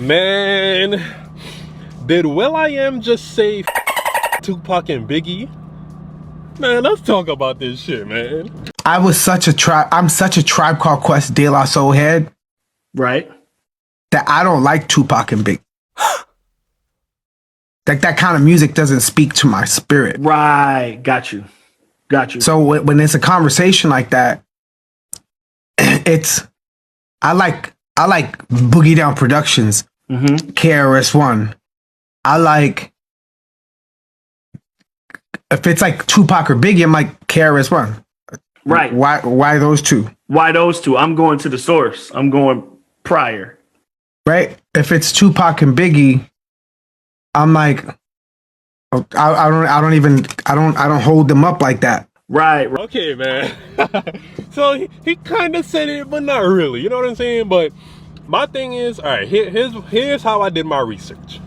Man, did will.i.am just say Tupac and Biggie? Man, let's talk about this shit, man. I'm such a Tribe Called Quest De La Soul head. Right. That I don't like Tupac and Biggie. that kind of music doesn't speak to my spirit. Right. Got you. So when it's a conversation like that, I like Boogie Down Productions, KRS-One. I like, if it's like Tupac or Biggie, I'm like KRS-One. Right. Why those two? Why those two? I'm going to the source. I'm going prior. Right. If it's Tupac and Biggie, I'm like, I don't hold them up like that. Right. Okay, man. So he kind of said it, but not really. You know what I'm saying? But my thing is, all right, here's how I did my research.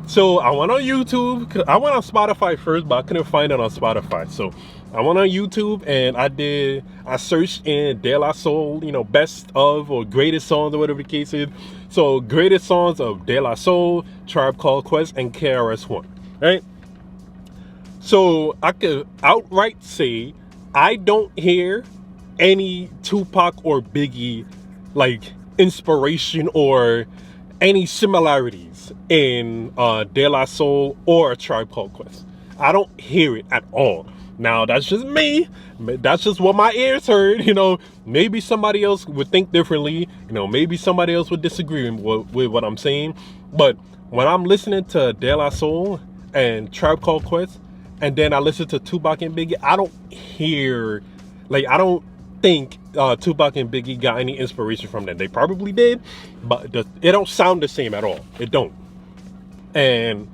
So I went on YouTube. I went on Spotify first, but I couldn't find it on Spotify. So I went on YouTube and I searched in De La Soul, best of or greatest songs or whatever the case is. So greatest songs of De La Soul, Tribe Called Quest, and KRS-One, right? So I could outright say I don't hear any Tupac or Biggie like inspiration or any similarities in De La Soul or Tribe Called Quest. I don't hear it at all. Now that's just me. That's just what my ears heard. Maybe somebody else would think differently. Maybe somebody else would disagree with what I'm saying. But when I'm listening to De La Soul and Tribe Called Quest, and then I listen to Tupac and Biggie, I don't think Tupac and Biggie got any inspiration from them. They probably did, but it don't sound the same at all. It don't. And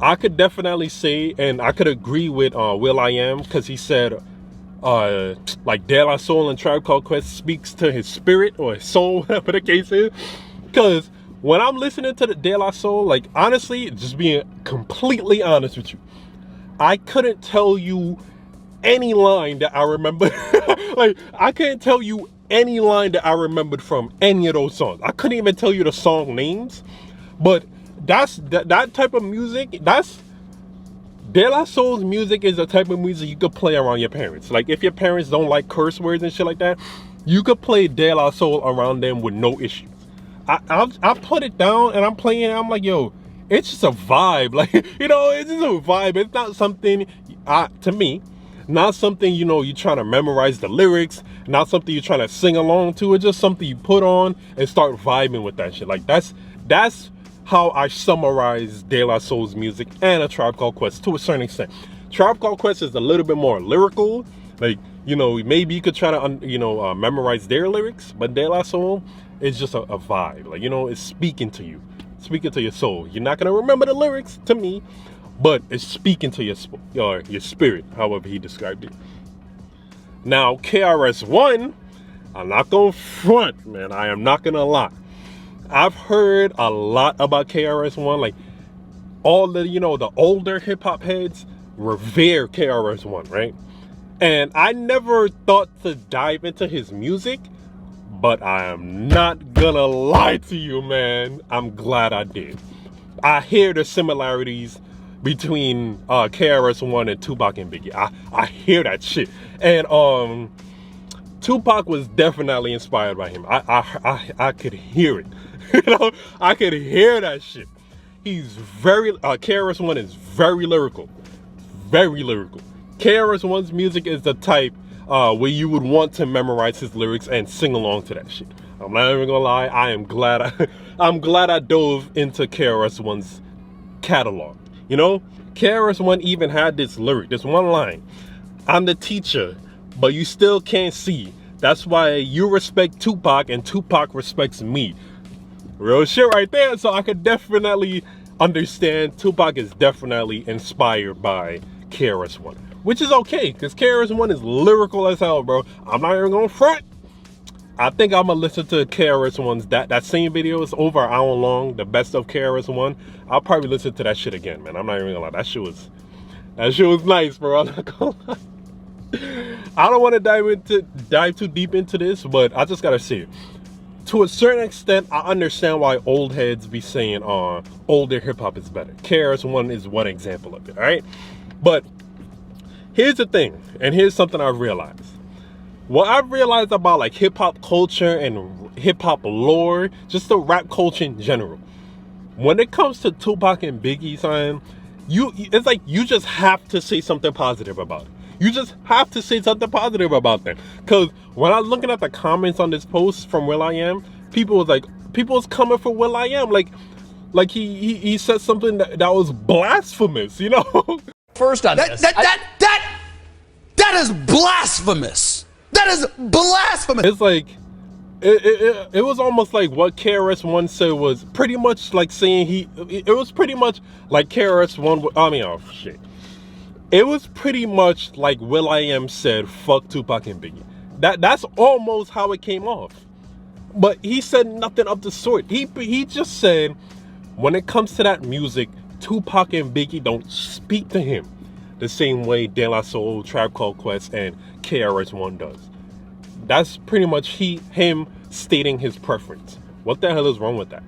I could definitely say, and I could agree with will.i.am, because he said like De La Soul and Tribe Called Quest speaks to his spirit or his soul, whatever the case is. Because when I'm listening to the De La Soul, like honestly, just being completely honest with you, I couldn't tell you any line that I remember. I couldn't tell you any line that I remembered from any of those songs. I couldn't even tell you the song names. But that type of music, that's De La Soul's music is the type of music you could play around your parents. Like if your parents don't like curse words and shit like that, you could play De La Soul around them with no issues. I put it down and I'm playing it. I'm like, yo, it's just a vibe. It's just a vibe. It's not something, to me, not something, you're trying to memorize the lyrics, not something you're trying to sing along to. It's just something you put on and start vibing with that shit. Like that's how I summarize De La Soul's music and A Tribe Called Quest to a certain extent. Tribe Called Quest is a little bit more lyrical. Maybe you could try to, memorize their lyrics, but De La Soul is just a vibe. It's speaking to you. Speaking to your soul. You're not gonna remember the lyrics to me, but it's speaking to your spirit, however he described it. Now KRS-One, I'm not gonna front, man. I am not gonna lie. I've heard a lot about KRS-One. Like all the the older hip hop heads revere KRS-One, right? And I never thought to dive into his music. But I am not gonna lie to you, man. I'm glad I did. I hear the similarities between KRS-One and Tupac and Biggie. I hear that shit. And Tupac was definitely inspired by him. I could hear it. I could hear that shit. He's very KRS-One is very lyrical. Very lyrical. KRS-One's music is the type where you would want to memorize his lyrics and sing along to that shit. I'm not even gonna lie. I'm glad I dove into KRS-One's catalog. KRS-One even had this lyric, this one line: "I'm the teacher, but you still can't see. That's why you respect Tupac and Tupac respects me." Real shit right there. So I could definitely understand Tupac is definitely inspired by KRS-One. Which is okay, because KRS-One is lyrical as hell, bro. I'm not even gonna front. I think I'm gonna listen to KRS-One's, that same video is over an hour long, the best of KRS-One. I'll probably listen to that shit again, man. I'm not even gonna lie. That shit was nice, bro. I'm not gonna lie. I don't want to dive too deep into this, but I just gotta say it. to a certain extent, I understand why old heads be saying, older hip hop is better. KRS-One is one example of it, all right? But here's the thing, and here's something I've realized. What I've realized about like hip hop culture and hip hop lore, just the rap culture in general. When it comes to Tupac and Biggie, son, it's like you just have to say something positive about it. You just have to say something positive about them. Because when I was looking at the comments on this post from will.i.am, people was coming for will.i.am. Like he said something that was blasphemous, you know? First on this. That is blasphemous. That is blasphemous. It's like, it was almost like what KRS-One said was pretty much like saying it was pretty much like KRS-One, it was pretty much like will.i.am said, fuck Tupac and Biggie. That's almost how it came off. But he said nothing of the sort. He just said, when it comes to that music, Tupac and Biggie don't speak to him the same way De La Soul, Tribe Called Quest, and KRS-One does. That's pretty much him stating his preference. What the hell is wrong with that?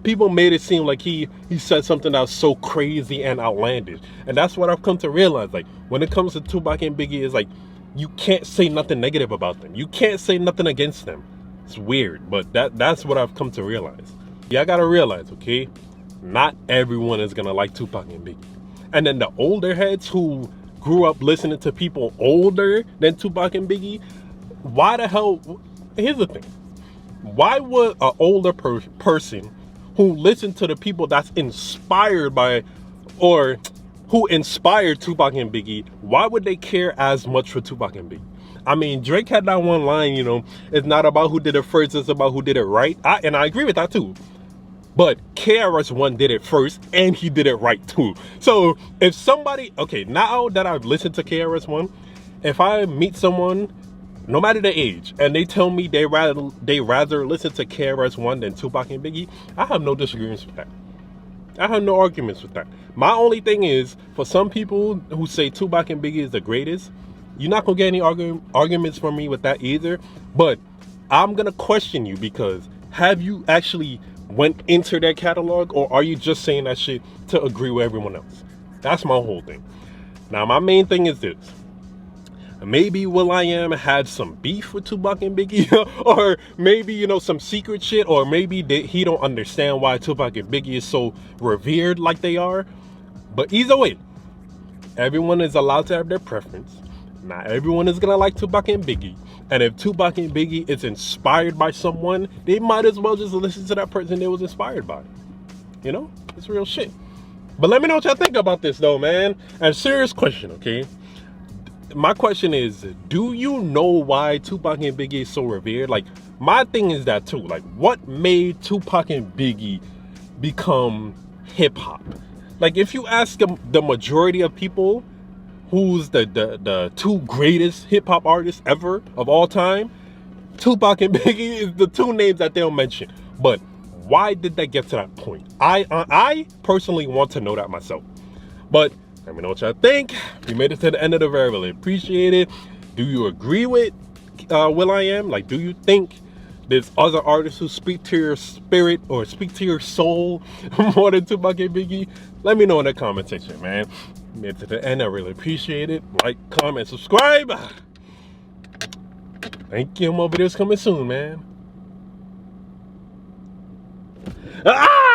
People made it seem like he said something that was so crazy and outlandish. And that's what I've come to realize. Like, when it comes to Tupac and Biggie, it's like, you can't say nothing negative about them. You can't say nothing against them. It's weird, but that's what I've come to realize. Yeah, I gotta realize, okay? Not everyone is gonna like Tupac and Biggie. And then the older heads who grew up listening to people older than Tupac and Biggie, why the hell? Here's the thing. Why would an older person who listened to the people that's inspired by, or who inspired Tupac and Biggie, why would they care as much for Tupac and Biggie? I mean, Drake had that one line, you know, it's not about who did it first, it's about who did it right. And I agree with that too. But KRS-One did it first, and he did it right too. So if somebody, okay, now that I've listened to KRS-One, if I meet someone, no matter the age, and they tell me they rather listen to KRS-One than Tupac and Biggie, I have no disagreements with that. I have no arguments with that. My only thing is, for some people who say Tupac and Biggie is the greatest, you're not gonna get any arguments from me with that either. But I'm gonna question you, because have you actually went into their catalog, or are you just saying that shit to agree with everyone else? That's my whole thing. Now, my main thing is this. Maybe will.i.am had some beef with Tupac and Biggie, or maybe, you know, some secret shit, or maybe he don't understand why Tupac and Biggie is so revered like they are. But either way, everyone is allowed to have their preference. Not everyone is gonna like Tupac and Biggie. And if Tupac and Biggie is inspired by someone, they might as well just listen to that person they was inspired by. You know? It's real shit. But let me know what y'all think about this though, man. And serious question, okay? My question is, do you know why Tupac and Biggie is so revered? Like, my thing is that too. Like, what made Tupac and Biggie become hip-hop? Like, if you ask the majority of people who's the two greatest hip-hop artists ever of all time, Tupac and Biggie is the two names that they'll mention. But why did they get to that point? I personally want to know that myself. But let me know what y'all think. If you made it to the end of the video, I really appreciate it. Do you agree with will.i.am? Like, do you think there's other artists who speak to your spirit or speak to your soul more than Tupac and Biggie? Let me know in the comment section, man. Made it to the end, I really appreciate it. Like, comment, subscribe. Thank you. More videos coming soon, man. Ah!